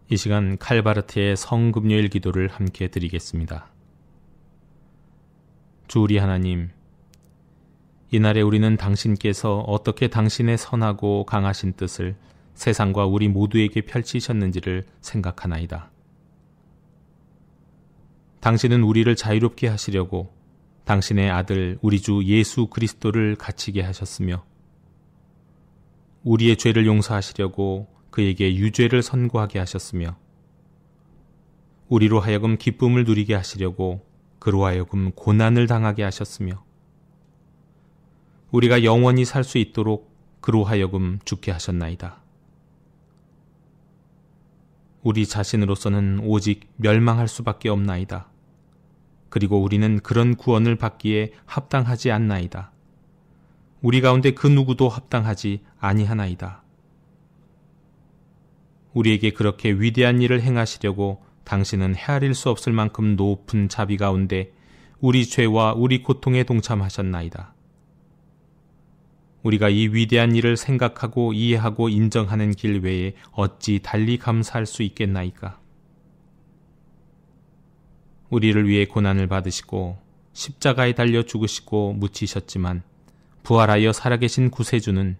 이 시간 칼바르트의 성금요일 기도를 함께 드리겠습니다. 주 우리 하나님, 이날에 우리는 당신께서 어떻게 당신의 선하고 강하신 뜻을 세상과 우리 모두에게 펼치셨는지를 생각하나이다. 당신은 우리를 자유롭게 하시려고 당신의 아들 우리 주 예수 그리스도를 갇히게 하셨으며 우리의 죄를 용서하시려고 그에게 유죄를 선고하게 하셨으며 우리로 하여금 기쁨을 누리게 하시려고 그로 하여금 고난을 당하게 하셨으며 우리가 영원히 살 수 있도록 그로 하여금 죽게 하셨나이다. 우리 자신으로서는 오직 멸망할 수밖에 없나이다. 그리고 우리는 그런 구원을 받기에 합당하지 않나이다. 우리 가운데 그 누구도 합당하지 아니하나이다. 우리에게 그렇게 위대한 일을 행하시려고 당신은 헤아릴 수 없을 만큼 높은 자비 가운데 우리 죄와 우리 고통에 동참하셨나이다. 우리가 이 위대한 일을 생각하고 이해하고 인정하는 길 외에 어찌 달리 감사할 수 있겠나이까? 우리를 위해 고난을 받으시고 십자가에 달려 죽으시고 묻히셨지만 부활하여 살아계신 구세주는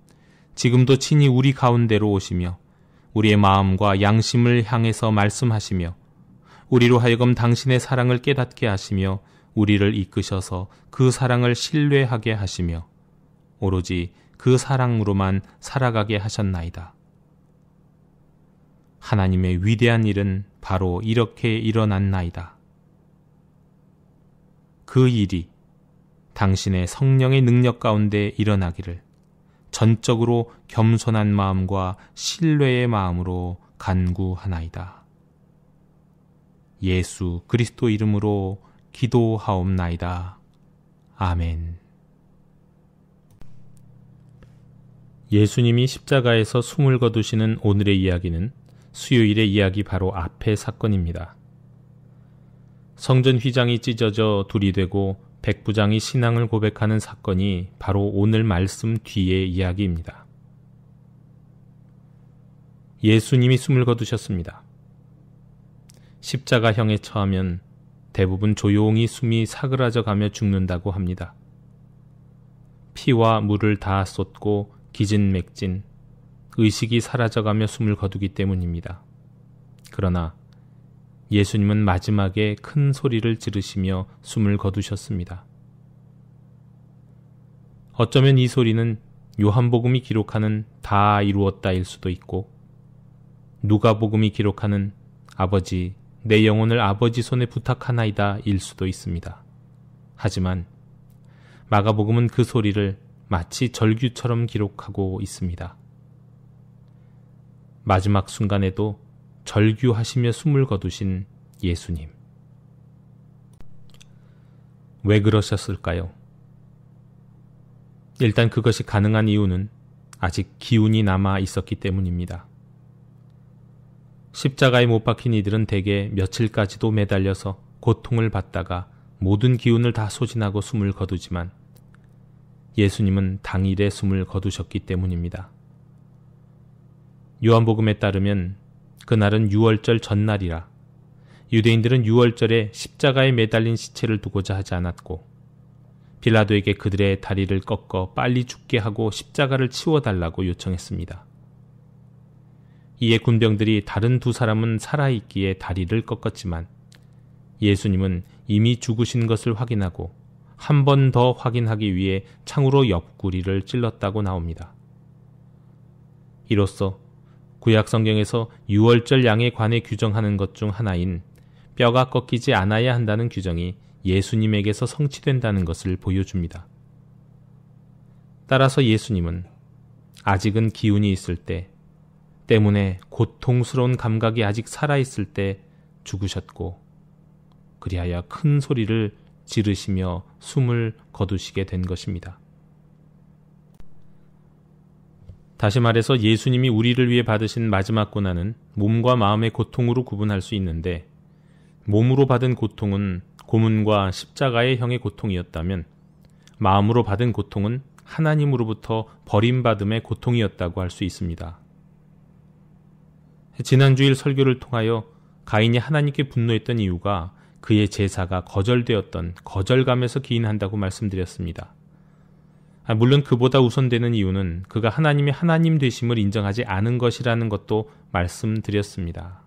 지금도 친히 우리 가운데로 오시며 우리의 마음과 양심을 향해서 말씀하시며 우리로 하여금 당신의 사랑을 깨닫게 하시며 우리를 이끄셔서 그 사랑을 신뢰하게 하시며 오로지 그 사랑으로만 살아가게 하셨나이다. 하나님의 위대한 일은 바로 이렇게 일어났나이다. 그 일이 당신의 성령의 능력 가운데 일어나기를 전적으로 겸손한 마음과 신뢰의 마음으로 간구하나이다. 예수 그리스도 이름으로 기도하옵나이다. 아멘. 예수님이 십자가에서 숨을 거두시는 오늘의 이야기는 수요일의 이야기 바로 앞의 사건입니다. 성전 휘장이 찢어져 둘이 되고 백부장이 신앙을 고백하는 사건이 바로 오늘 말씀 뒤의 이야기입니다. 예수님이 숨을 거두셨습니다. 십자가형에 처하면 대부분 조용히 숨이 사그라져 가며 죽는다고 합니다. 피와 물을 다 쏟고 기진맥진, 의식이 사라져가며 숨을 거두기 때문입니다. 그러나 예수님은 마지막에 큰 소리를 지르시며 숨을 거두셨습니다. 어쩌면 이 소리는 요한복음이 기록하는 다 이루었다일 수도 있고 누가복음이 기록하는 아버지, 내 영혼을 아버지 손에 부탁하나이다 일 수도 있습니다. 하지만 마가복음은 그 소리를 마치 절규처럼 기록하고 있습니다. 마지막 순간에도 절규하시며 숨을 거두신 예수님. 왜 그러셨을까요? 일단 그것이 가능한 이유는 아직 기운이 남아 있었기 때문입니다. 십자가에 못 박힌 이들은 대개 며칠까지도 매달려서 고통을 받다가 모든 기운을 다 소진하고 숨을 거두지만 예수님은 당일에 숨을 거두셨기 때문입니다. 요한복음에 따르면 그날은 유월절 전날이라 유대인들은 유월절에 십자가에 매달린 시체를 두고자 하지 않았고 빌라도에게 그들의 다리를 꺾어 빨리 죽게 하고 십자가를 치워달라고 요청했습니다. 이에 군병들이 다른 두 사람은 살아있기에 다리를 꺾었지만 예수님은 이미 죽으신 것을 확인하고 한 번 더 확인하기 위해 창으로 옆구리를 찔렀다고 나옵니다. 이로써 구약 성경에서 유월절 양에 관해 규정하는 것 중 하나인 뼈가 꺾이지 않아야 한다는 규정이 예수님에게서 성취된다는 것을 보여줍니다. 따라서 예수님은 아직은 기운이 있을 때 때문에 고통스러운 감각이 아직 살아있을 때 죽으셨고 그리하여 큰 소리를 지르시며 숨을 거두시게 된 것입니다. 다시 말해서 예수님이 우리를 위해 받으신 마지막 고난은 몸과 마음의 고통으로 구분할 수 있는데 몸으로 받은 고통은 고문과 십자가의 형의 고통이었다면 마음으로 받은 고통은 하나님으로부터 버림받음의 고통이었다고 할 수 있습니다. 지난주일 설교를 통하여 가인이 하나님께 분노했던 이유가 그의 제사가 거절되었던 거절감에서 기인한다고 말씀드렸습니다. 물론 그보다 우선되는 이유는 그가 하나님의 하나님 되심을 인정하지 않은 것이라는 것도 말씀드렸습니다.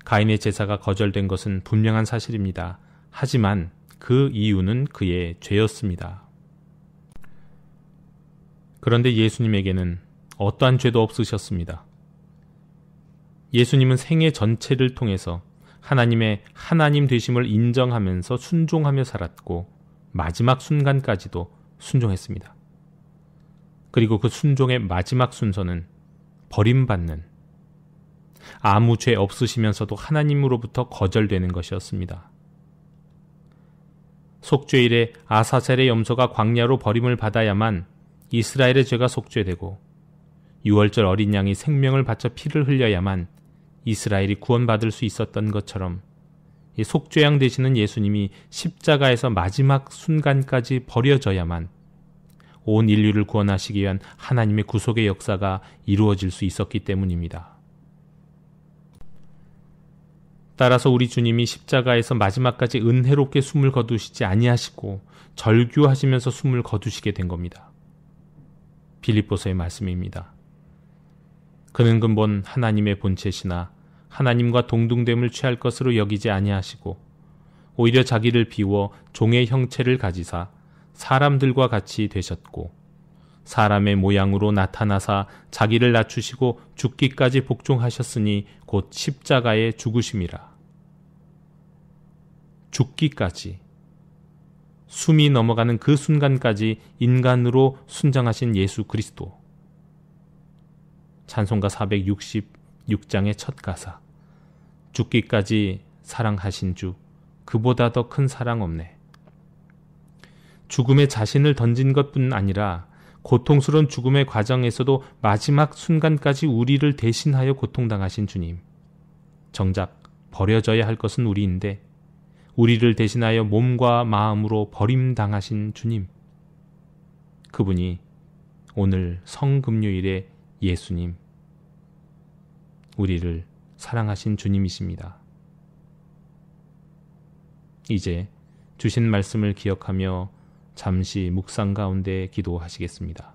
가인의 제사가 거절된 것은 분명한 사실입니다. 하지만 그 이유는 그의 죄였습니다. 그런데 예수님에게는 어떠한 죄도 없으셨습니다. 예수님은 생애 전체를 통해서 하나님의 하나님 되심을 인정하면서 순종하며 살았고 마지막 순간까지도 순종했습니다. 그리고 그 순종의 마지막 순서는 버림받는, 아무 죄 없으시면서도 하나님으로부터 거절되는 것이었습니다. 속죄일에 아사셀의 염소가 광야로 버림을 받아야만 이스라엘의 죄가 속죄되고, 유월절 어린 양이 생명을 바쳐 피를 흘려야만 이스라엘이 구원받을 수 있었던 것처럼, 이 속죄양 되시는 예수님이 십자가에서 마지막 순간까지 버려져야만 온 인류를 구원하시기 위한 하나님의 구속의 역사가 이루어질 수 있었기 때문입니다. 따라서 우리 주님이 십자가에서 마지막까지 은혜롭게 숨을 거두시지 아니하시고 절규하시면서 숨을 거두시게 된 겁니다. 빌립보서의 말씀입니다. 그는 근본 하나님의 본체시나 하나님과 동등됨을 취할 것으로 여기지 아니하시고 오히려 자기를 비워 종의 형체를 가지사 사람들과 같이 되셨고 사람의 모양으로 나타나사 자기를 낮추시고 죽기까지 복종하셨으니 곧 십자가에 죽으심이라. 죽기까지, 숨이 넘어가는 그 순간까지 인간으로 순장하신 예수 그리스도. 찬송가 466장의 첫 가사. 죽기까지 사랑하신 주, 그보다 더 큰 사랑 없네. 죽음에 자신을 던진 것뿐 아니라 고통스러운 죽음의 과정에서도 마지막 순간까지 우리를 대신하여 고통당하신 주님. 정작 버려져야 할 것은 우리인데 우리를 대신하여 몸과 마음으로 버림당하신 주님. 그분이 오늘 성금요일의 예수님, 우리를 사랑하신 주님이십니다. 이제 주신 말씀을 기억하며 잠시 묵상 가운데 기도하시겠습니다.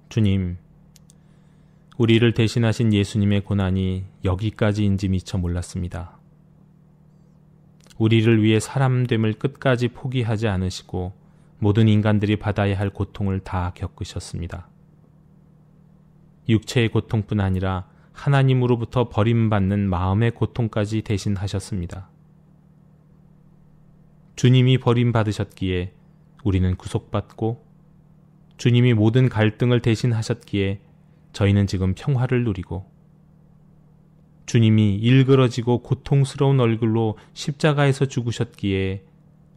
주님, 우리를 대신하신 예수님의 고난이 여기까지인지 미처 몰랐습니다. 우리를 위해 사람됨을 끝까지 포기하지 않으시고 모든 인간들이 받아야 할 고통을 다 겪으셨습니다. 육체의 고통뿐 아니라 하나님으로부터 버림받는 마음의 고통까지 대신하셨습니다. 주님이 버림받으셨기에 우리는 구속받고 주님이 모든 갈등을 대신하셨기에 저희는 지금 평화를 누리고 주님이 일그러지고 고통스러운 얼굴로 십자가에서 죽으셨기에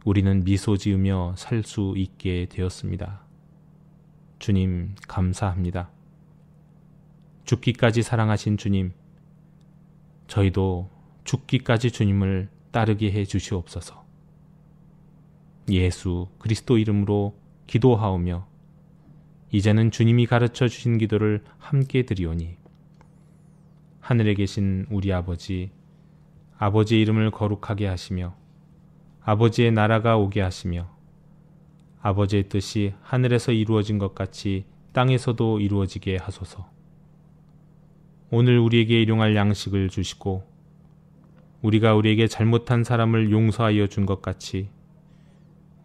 우리는 미소 지으며 살 수 있게 되었습니다. 주님 감사합니다. 죽기까지 사랑하신 주님, 저희도 죽기까지 주님을 따르게 해 주시옵소서. 예수 그리스도 이름으로 기도하오며 이제는 주님이 가르쳐 주신 기도를 함께 드리오니 하늘에 계신 우리 아버지 아버지의 이름을 거룩하게 하시며 아버지의 나라가 오게 하시며 아버지의 뜻이 하늘에서 이루어진 것 같이 땅에서도 이루어지게 하소서. 오늘 우리에게 일용할 양식을 주시고 우리가 우리에게 잘못한 사람을 용서하여 준 것 같이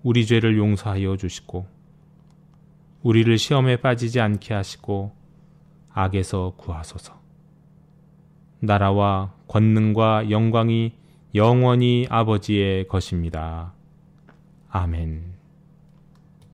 우리 죄를 용서하여 주시고 우리를 시험에 빠지지 않게 하시고 악에서 구하소서. 나라와 권능과 영광이 영원히 아버지의 것입니다. 아멘.